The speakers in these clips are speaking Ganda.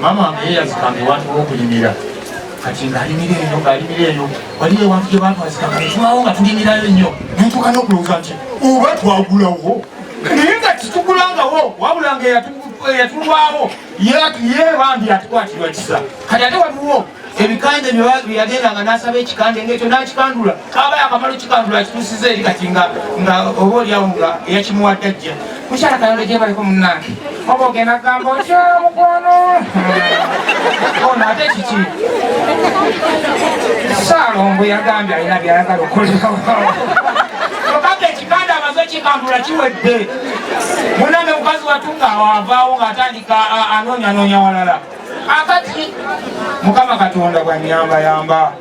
Mama yazikanga ewantu w'okulimira kati ng'alimira eno waliwo ewantu gye baatwazikanga netulawo nga tulimirayo nnyo nentuuka n'okulowooza nti oba twagulawo naye nga titugulangawo wabula nga eyatulwawo yeebambi atukwatirwa kisa kati ate waliwo ebikande bye yagendanga n'asaba ekikande ng'ekyo n'akikandula aba yakamala okikandula akituusiza eri kati nga oba oliawo nga eyakimuwadde ajja mukyala Kayondo gye baliko munnange oba ogenda kugamba otya mukwano ono ate kiki Saalongo yagambye alina byayagala okolerawo okagga ekikande amaze ekikandula kiwedde munnange mukazi watunga awavaawo ng'atandika anoonyanoonya walala akati Mukama Katonda bwanyambayamba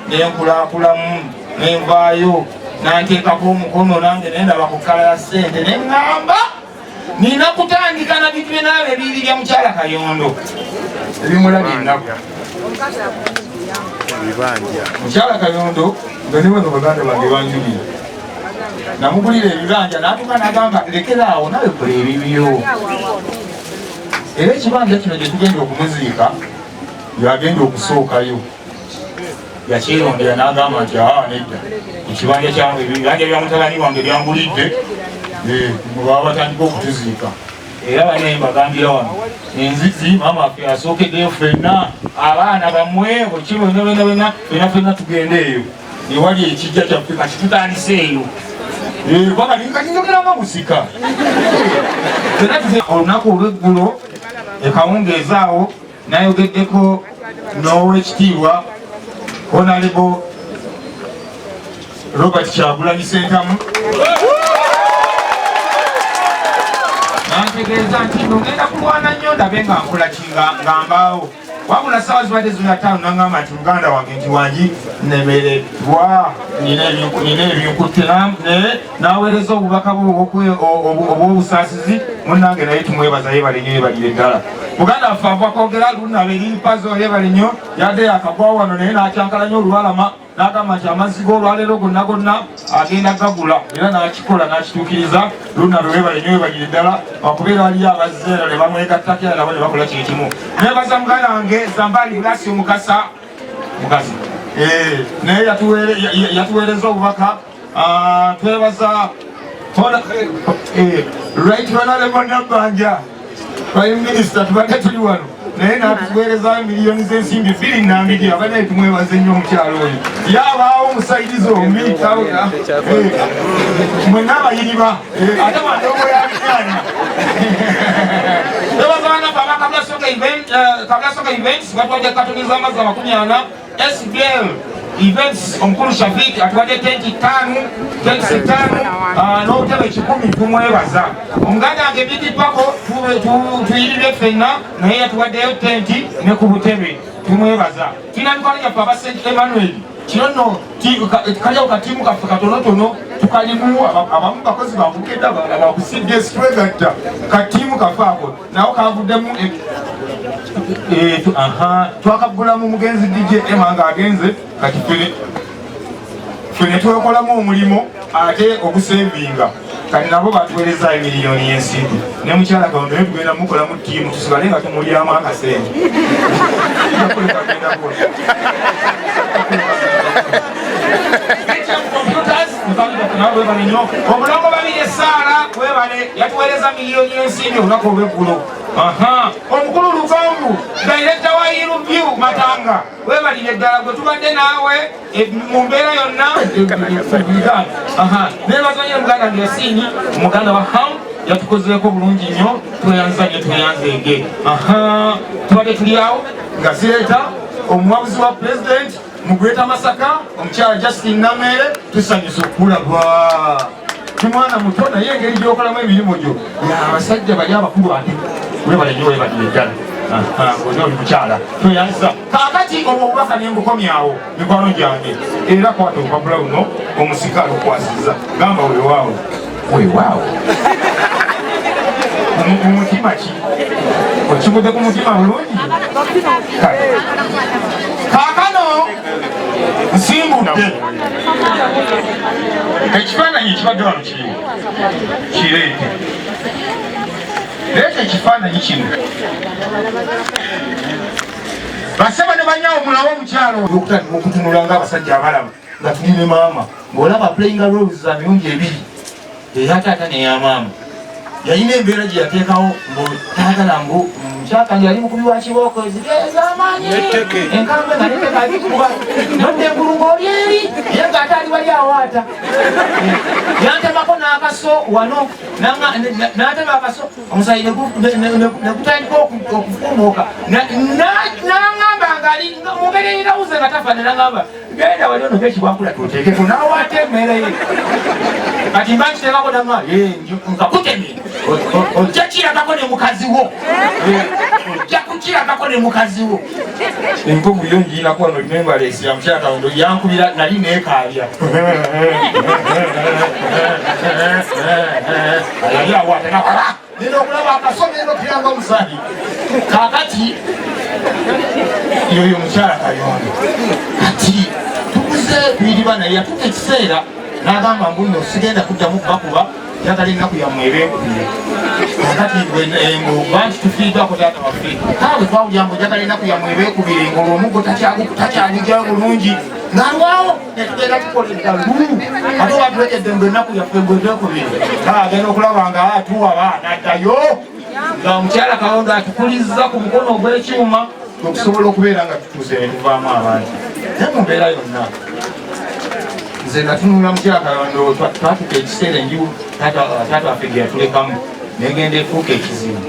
nenkulakulamu nenvaayo nanteekako omukono nange nendaba ku kkala ya ssente neŋŋamba nina kutandika na bintu byenaba ebiri bya mukyala Kayondo ebimulabye ennaku mukyala Kayondo nga ne bano baganda bange banjulira namugulira ebibanja n'atuuka n'agamba lekeraawo nawe kola ebibyo era ekibanja kino gye tugenda okumuziika yagenda okusookayo yakyerondera n'agamba nti nedda ekibanja kyange ebibanja bya mutabani wange byangulidde baba batandika okutuziika era banaye mbagambira wano enzizi maama affe asookeddeyo ffenna abaana bammwe bwekibonabonaboona ffenna tugende eyo ewali ekijja kyaffe kati tutandiseeyo katinjogeranga musika olunaku olweggulo ekawungeezi awo nayogeddeko n'owekitiibwa Honorable Robert Kyagulanyi Ssentamu nantegeeza nti nogenda kulwana nnyo ndabe nga nkola nga mbaawo wabula ssaawa zibadde zina ttaano naŋŋamba nti muganda wange nti wangi nemereddwa nina ebinkutte n'aweereza obubaka obw'obusaasizi munnange naye tumwebaza yebale nnyo yebalire ddala muganda waffe ava kwogera lunaba eriripazo yebale nnyo yadde yakagwawo wano naye n'akyankala nnyo olwalama n'agamba nti amazzi g'olwaleero gonna gonna agenda gagula era n'akikola n'akituukiriza lunalo webale nnyo yebalire ddala wakubeera waliyo abazzeero ne bamwegattako era nabo ne bakola kiri kimu nebaza muganda wange Zambali Blasi omukasi naye yatuweereza obubaka twebaza Right Honorable Nabbanja Prime Minister tubadde tuli wano naye n'atuweerezayo miliyoni z'ensimbi 2 abanaye tumwebaze nnyo omukyalo oyo yabaawo omusaidizi omuyitawo mwenna abayiriba ate bandongo yabinyanya ebazaana baba Kabulasoga Events batwadde katoniza amazzi 40 SBL Events omukulu Shafik atuwadde tenti 5 n'obutebe 10 tumwebaza omuganda wange bidipako tuyirire ffenna naye yatuwaddeyo tenti ne ku butebe tumwebaza tulina mikono gyaffe aba St Emmanuel kino nno kaliawo katiimu kaffe katonotono tukalimu abamu bakozi babukedde abalala bakusidde sitwegatta katiimu kaffe ako nawo kavuddemu twakagulamu mugenzi DJ Emma nga agenze kati fene twekolamu omulimu ate okusevinga kati nabo batuweereza emiliyoni y'ensimbi ne mukyala Kayondo naye tugenda mukolamu ttiimu tusigale nga tumulyamu akasente omulongo babiri esaala webale yatuweereza miliyoni y'ensimbi olunaku olweggulo omukulu Lugongu Director wa Iruview Matanga webalire ddala gwe tubadde naawe mu mbeera yonna nebazanye muganda ngesini omuganda wa ham yatukozeeko bulungi nnyo tweyanzanye tweyanzeege tubadde tuli awo nga zireeta omuwabuzi wa President mu Greater Masaka omukyala Justin Namere tusanyusa okulabwa mwana muto naye engeri gy'okolamu emirimu gyo abasajja bali abakulu ate webale nnyo webalire ddala oli oli mukyala tweyanza kaakati obwo obubaka nembukomyawo mikwano gyange era kwata olupapula luno omusika alukwasiza gamba weewaawo mumutima ki okimudde ku mutima bulungi kaakano nsimbudde ekifaananyi ekibadde wano kiriwo kireete leeta ekifaananyi kino basaba ne banyawo mulawo omukyalo okutunula ng'abasajja abalaba nga tuli ne maama ng'olaba playing roles za mirundi ebiri eya taata neya maama yalina embeera gye yateekawo taagala mbu mukyakanje yali mukubi wa kibooko ezamaanyi enkambe nga neteka agikuba nodde eggulu ng'olyeri ye ng'ate ali wali awaata yantemako n'akaso wano n'atema akaso omusayi negutandika okufumuuka n'aŋŋamba ngaali mungeri eyirawuze nga tafaane n'aŋŋamba genda wali ono gekibwankula tuteekeko n'awaata emmere ye kati mba nkiteekako nama nga kutemye ojja kiragako ne mukazi wo ojja kukiragako ne mukazi wo empumu yo ngiinako wano nembalesi ya mukyala Kayondo yankubira nali neekaabya yali awaatena nina okulaba akasomero kiranga omusaayi kaakati yoyo mukyala Kayondo kati tukuze kuyiriba naye yatuka ekiseera n'agamba mbu nno sigenda kuddamu kubakuba njagala ennaku yammwe ebeekubire kakati banti tufiiddwako taata waffe kaawe twawulira mbu njagala ennaku yammwe ebeekubire ng'olwomuggo takyagujjayo bulungi ng'alwawo netugenda tukola eddalu ate watulekedde mbu ennaku yaffe gwe beekubire agenda okulaba nga atuwaba n'addayo nga omukyala Kayondo atukulizza ku mukono ogw'ekyuma okusobola okubeera nga tutuuse ne tuvaamu abantu naye mu mbeera yonna nze natunula mukyala Kayondo twatuka ekiseera enjibu taata waffe gye yatulekamu negenda efuuka ekizibu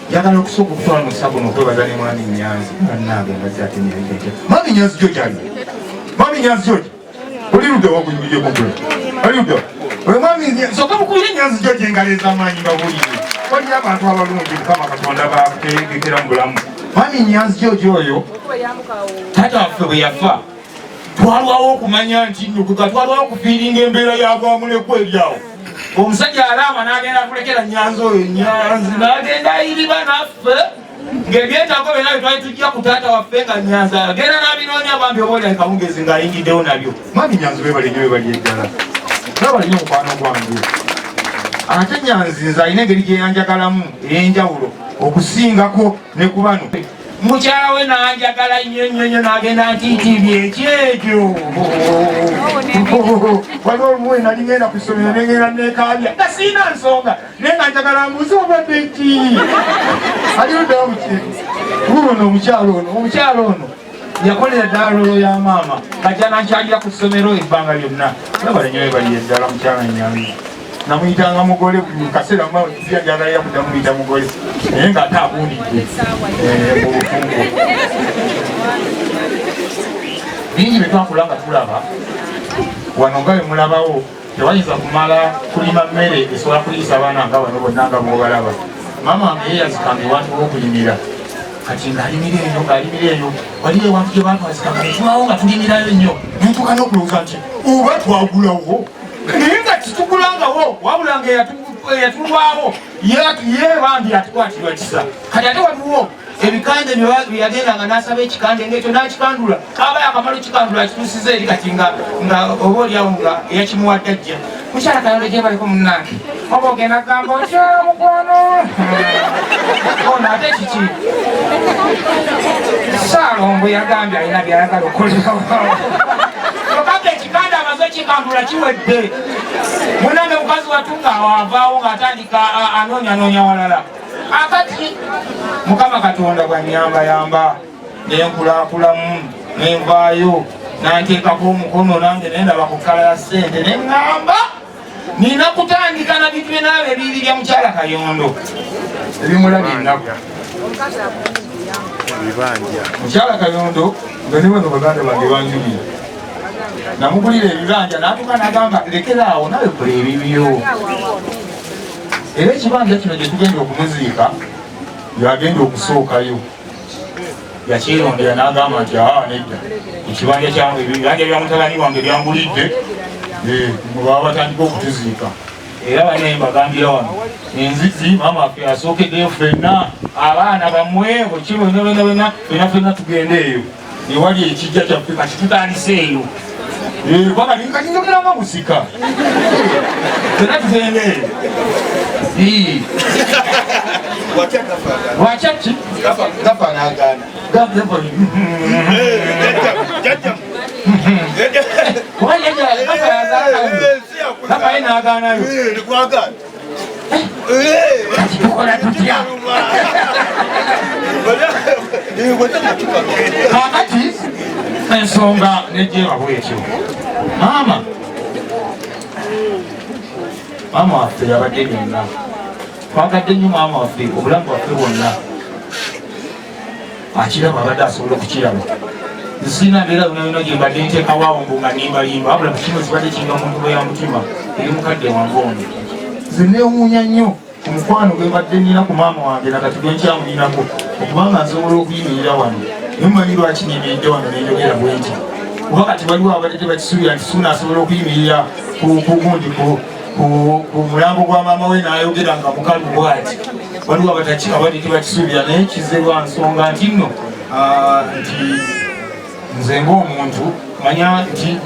njagala okusooka okutwala mukisa guno okwebaza ne mwami Nyanzi nagenda zatenyereke mwami Nyanzi gyo kyali mwami Nyanzi gyo oli ludda wakunyulyekukule oli ludda oyo mwami soka mukubire Nyanzi gyo gyengalo ez'amaanyi babuulire waliyo abantu abalungi Mukama Katonda bakutegekera mu bulamu mwami Nyanzi gyo oyo taata waffe bwe yafa twalwawo okumanya nti nnukuga twalwawo okufiiringa embeera yagwamulekwa eryawo omusajja alaama n'agenda akulekera Nyanzi oyo Nyanzi n'agenda ayiriba naffe ng'ebyetaago byonna bye twali tujja ku taata waffe nga Nyanzi agenda n'abinoonya bambi oba oli kawungezi ng'ayingiddewo nabyo mwami Nyanzi webali nnyo webali eddala webali nnyo mukwano gwange ate Nyanzi nze alina engeri gye yanjagalamu ey'enjawulo okusingako ne ku bano mukyala we n'anjagala nnyo n'agenda ntiitibye ekyekyo waliwo olumu nali ngenda ku ssomero negenda neekaabya nga siina nsonga naye nga njagala mbuze obadde ki aliyoddawo ono omukyala ono yakolera ddala lolo ya maama kajja nankyalira ku ssomero ebbanga lyonna nabala nnyo webali eddala mukyala Nyanzi namuyitanga mugole mu kaseera jagalira kudda muyita mugole naye ng'ate abundidde mu bufungo bingi bye twakula nga tulaba wano nga bwe mulabawo tewayinza kumala kulima mmere esobola kuliisa abaana nga bano bonna nga bw'obalaba maama wange yeeyazikanga ewantu w'okulimira kati ng'alimira eyo waliyo ewantu gye batwazikanga netulawo nga tulimirayo nnyo netuuka n'okulowooza nti oba twagulawo naye nga titugulangawo wabula nga eyatulwawo ye bambi atukwatirwa kisa kati ate waliwo ebikande bye yagendanga n'asaba ekikande ng'ekyo n'akikandula aba yakamala ekikandula akituusiza eri kati nga oba oliawo nga eyakimuwadde ajja mukyala Kayondo gye baliko munnange oba ogenda kugamba okyala mukwano ono ate kiki Saalongo yagambye alina byayagala okolerawo okagga ekikande amaze ekikandula kiwedde munange mukazi watunga awavaawo ng'atandika anoonyanoonya walala akati Mukama Katonda bwanyambayamba nenkulakulamu nenvaayo nanteekako omukono nange nendaba ku kkala ya ssente neŋŋamba nina kutandika na bintu byenaabo ebiiri bya mukyala Kayondo ebimulabye ennaku mukyala Kayondo nga ne bano baganda bange banjulira namugulira ebibanja n'atuuka n'agamba lekeraawo nawe kola ebibyo era ekibanja kino gye tugenda okumuziika yagenda okusookayo yakyerondera n'agamba nti nedda ekibanja kyange ebibanja bya mutabani wange byangulidde baba batandika okutuziika era banaye mbagambira wano enzizi maama waffe asookeddeyo ffenna abaana bammwe bwekibo bena ffenna tugende eyo ewali ekijja kyaffe kati tutandise eyo Kwanga nikajinjokera nga musika. Tena tuzende. Wachachi Gafa na gana. gapo. Kwa yaja gafa ina gana yo. Ni kwa gana. Tukola tutia. Kakati ensonga nejeba bwekyo. Mama waffe yabadde byonna. Twagadde nnyo maama waffe obulamu bwaffe bwonna. Akiraba abadde asobola okukiraba. Nsiina mbeera yonna gye mbadde nteekawo mbu nga nimbalimba wabula mu kino zibadde kinga omuntu bwe ya mutima eri mukadde wange ono. Nze neewuunya nnyo ku mukwano gwe mbadde nnina ku maama wange nakati gwe nkyamulinako okubanga nsobola okuyimirira wano. Naye mmanyi lwaki nimiridde wano nenjogera bwe nti. Kuba kati waliwo abadde tebakisuubira nti Ssuuna asobola okuyimirira kugundi ku mulambo gwa maama we n'ayogera nga mukalu bw'ati. Waliwo abadde tebakisuubira naye kize lwa nsonga nti nno nti nze ng'omuntu manya nti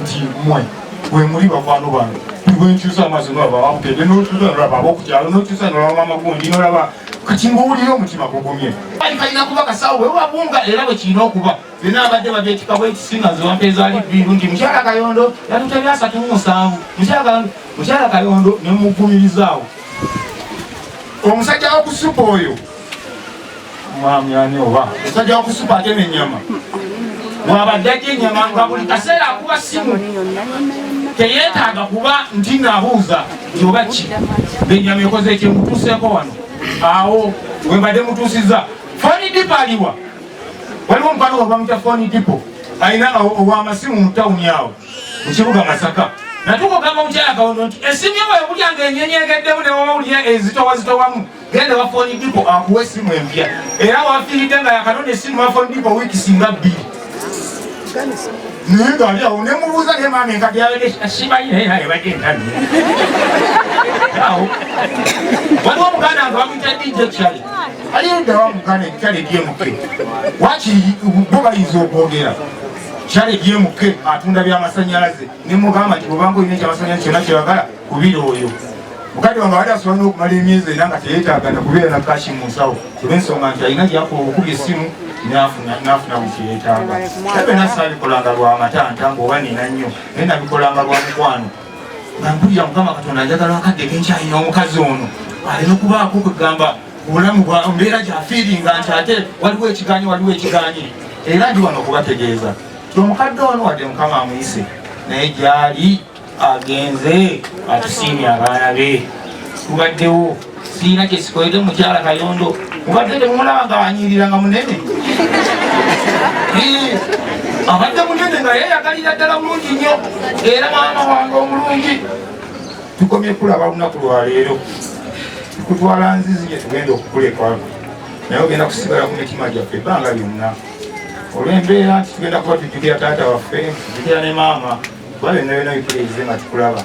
mmwe bwe muli bakwano bange bwe nkyusa amaaso nolaba wamukebe n'okyusa nolaba ab'okukyalo n'okyusa nolaba maama gundi nolaba kati ng'owulira omutima gugumye. Kalina kuba kasawo bwe wabunga era bwe kirina okuba byonna abadde babyetika bwekisinga nze wampeezaali bbiru nti mukyala Kayondo yatutabya 37 mukyala Kayondo ne mugumirizawo. Omusajja wakusupa oyo mwami ani oba omusajja wakusupa ate n'ennyama wabadde ajja ennyama nga buli kaseera akuba simu teyeetaaga kuba nti naabuuza nti oba ki ennyama ekoze ekyo mutuuseeko wano awo bwe mbadde mutuusiza Phone Depot aliwa waliwo omupano gwe bamuyita Phone Depot alina ow'amasimu mu tawuni awo mu kibuga Masaka. Natukugamba mukyala Kawondo nti esimu yo bwekulyanga enyenyegeddemu ne wawulira ezitowazitowamu genda wa Phone Depot akuwa essimu empya era wafiiridde nga yakalonda essimu wa Phone Depot wiiki singa 2 naye ngaali awo nemubuuza ne maama enkadde yabadde simanyi naye naye badde enkalu awo waliwo omuganda nga bamuyita DJ Charlie aliyo ddawa muganda ekitale DMK wakiri bo bayinza okwogera Charlie DMK atunda by'amasannyalaze ne mugamba nti bwobanga olina ekyamasannyalaze kyonna kyeyagala kubira oyo mukadde wange abadde asobola n'okumala emyezi ena nga teyeetaaga na kubeera na kashi mu nsawo olw'ensonga nti alina gyakuba okukubya essimu n'afuna buli kyeyeetaaga. Ebe nasaabikolanga lwa matanta ng'oba nina nnyo naye nabikolanga lwa mukwano nga mpulira Mukama Katonda njagala akadde kenkyalina omukazi ono alina okubaako kwegamba obulamu bwa mbeera gyafiiringa nti ate waliwo ekigaanyi era ndi wano okubategeeza ti omukadde ono wadde Mukama amuyise naye gyali agenze atusiimye abaana be. Tubaddewo siina kyesikoledde mukyala Kayondo mubadde temumulaba nga wanyiirira nga munene abadde munene nga yeeyagalira ddala bulungi nnyo era maama wange omulungi. Tukomye kulaba lunaku lwaleero tukutwala nzizi gye tugenda okukuleka naye ogenda kusigala ku mitima gyaffe ebbanga lyonna olw'embeera nti tugenda kuba tujjukira taata waffe tujjukira ne maama kuba byonna byonna bituleeze nga tukulaba.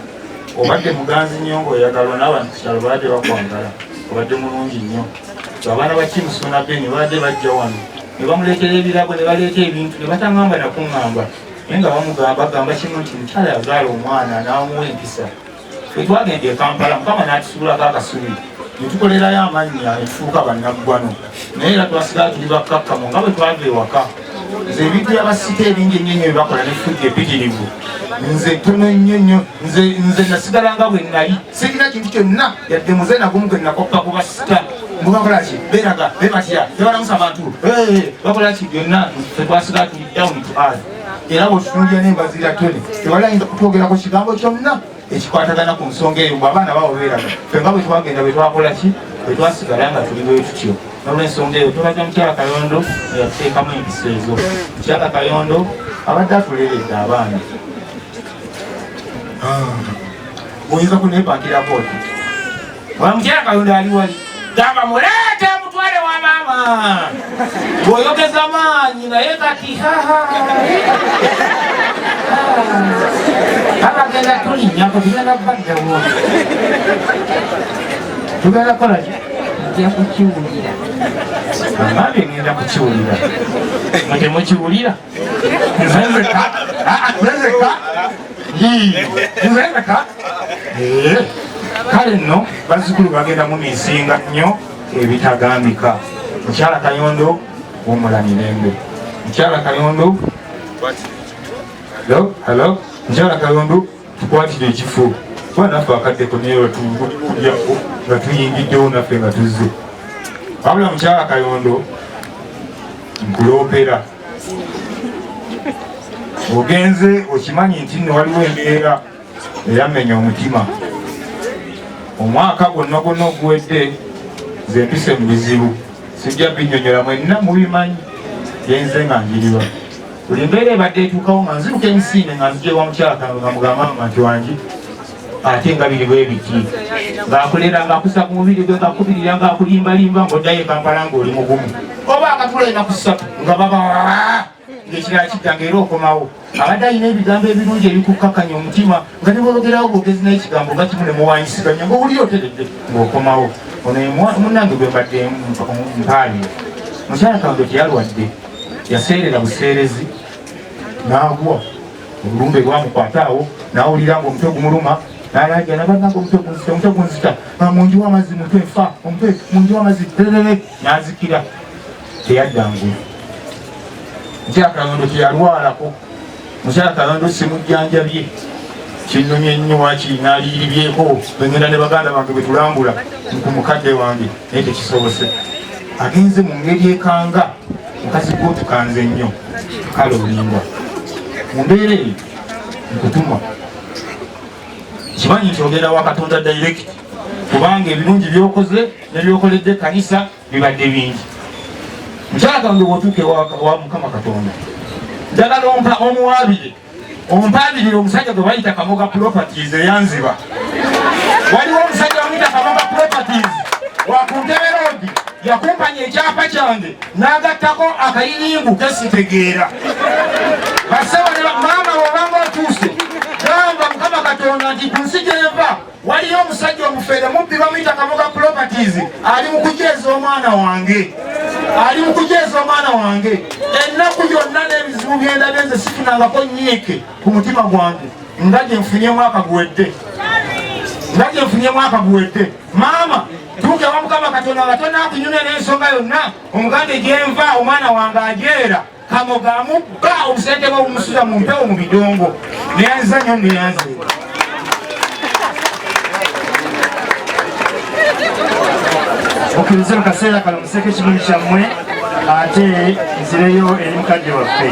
Obadde muganzi nnyo ng'oyagalwa n'abantu ku kyalo badde bakwagala obadde mulungi nnyo. Abaana ba Kimusuuna Beni badde bajja wano ne bamuleetera ebirabo ne baleeta ebintu ne bataŋŋamba nakuŋŋamba naye nga bagamba kimu nti mukyala yazaala omwana n'amuwa empisa. Ffe twagenda e Kampala Mukama n'atusuulako akasubi ne tukolerayo amannya ne tufuuka bannaggwano naye era twasigala tuli bakkakkamu nga bwe twava ewaka. Nze ebintu by'abasita ebingi ennyo nnyo byebakola n'effujja epitirivu nze tono nnyo nnyo nze nasigala nga bwe nnali sirina kintu kyonna yadde muze nagumu gwe nakoppa ku basita mubakolaki beeraga bebatya tebalamusa abantu bakolaki byonna ffe twasigala tuli down to earth era bwetutunulira n'embazira tone tewalayinza kutwogerako kigambo kyonna ekikwatagana ku nsonga eyo bw'abaana bawo beeraga ffe nga bwe twagenda bwe twakolaki bwe twasigala nga tuli bwe tutyo. N'olw'ensonga eyo tulaga mukyala Kayondo yatuteekamu empisa ezo. Mukyala Kayondo abadde atuleeredde abaana oyinza kuneepakirako oti ola mukyala Kayondo ali wali gamba muleete mutwale wa maama bw'oyogeza maanyi naye kati abagenda tulinnyako tugenda kubaddawo tugenda kukolaki nja kukiwulira amabye ngenda kukiwulira nga temukiwulira nzezeka Nzaleka kale nno bazzukulu bagenda mu misinga nnyo ebitagambika. Mukyala Kayondo w'Omula Mirembe. Mukyala Kayondo hello Mukyala Kayondo tukwatire ekifo kuba naffe akaddeko naye watukulyako nga tuyingiddewo naffe nga tuzze. Wabula Mukyala Kayondo nkuloopera ogenze okimanyi nti nno waliwo embeera eyamenya omutima. Omwaka gwonna oguwedde ze mpise mu bizibu sijja binnyonnyola mwenna mubimanyi genze nga njiriba. Buli mbeera ebadde etuukawo nga nziruka emisinde nga nzijewa Mukyala Kayondo nga mugamba mama nti wangi ate nga biri bwe biti ng'akulera ng'akusa ku mubiri gwe ng'akubirira ng'akulimbalimba ng'oddayo Kampala ng'oli mugumu oba akatula enaku 3 nga baba ng'ekirala kidda ng'era okomawo abadde alina ebigambo ebirungi ebikukkakanya omutima nga ne bwogerawo bwogezi naye ekigambo nga kimu ne muwanyisiganya ng'owulira oteredde ng'okomawo. Ono munnange gwe mbadde mpaalire. Mukyala Kayondo teyalwadde yaseerera buseerezi n'agwa olumbe lwamukwataawo n'awulira ng'omutwe gumuluma n'alaja nabananga omutwe gunzita munjiwa amazzi mutwe nfa omutwe munjiwa amazzi n'azikira teyaddangula. Mukyala Kayondo teyalwalako. Mukyala Kayondo simujjanjabye kinnumye nnyo wakiri n'aliyiribyeko bengenda ne baganda bange bwe tulambula ku mukadde wange naye tekisobose. Agenze mu ngeri ekanga mukazi gw'otukanze nnyo kale olimba mu mbeera eyo nkutuma kimanyi nti ogenda wa Katonda direct kubanga ebirungi byokoze nebyokoledde kanisa bibadde bingi. Mukyala Kayondo bw'otuuka wa Mukama Katonda njagala omuwaabire ompaabirire omusajja gwe bayita Kamoga Properties eyanziba. Waliwo omusajja wamuyita Kamoga Properties wakuntebe road yakumpanya ekyapa kyange n'agattako akayiringu kesitegeera. Basebo ne maama bw'obanga otuuse gamba Mukama Katonda nti ku nsi gy'eva waliyo omusajja omufeere mubbi bamuyita Kamoga Properties ali mu kujeeza omwana wange ennaku yonna n'ebizibu byendabye nze sifunangako nyiike ku mutima gwange nga gye nfunye mwaka guwedde. Maama tuuke wa Mukama Katonda nga tonaakunyumya n'ensonga yonna omugande gyenva omwana wange ajeera Kamoga amubba obusente bwe bumusuza mu mpewo mu bidongo neyanziza nnyo neyanzeera. Mukkirize mu kaseera kano museke ekirundi kyammwe ate nzireyo eri mukadde waffe.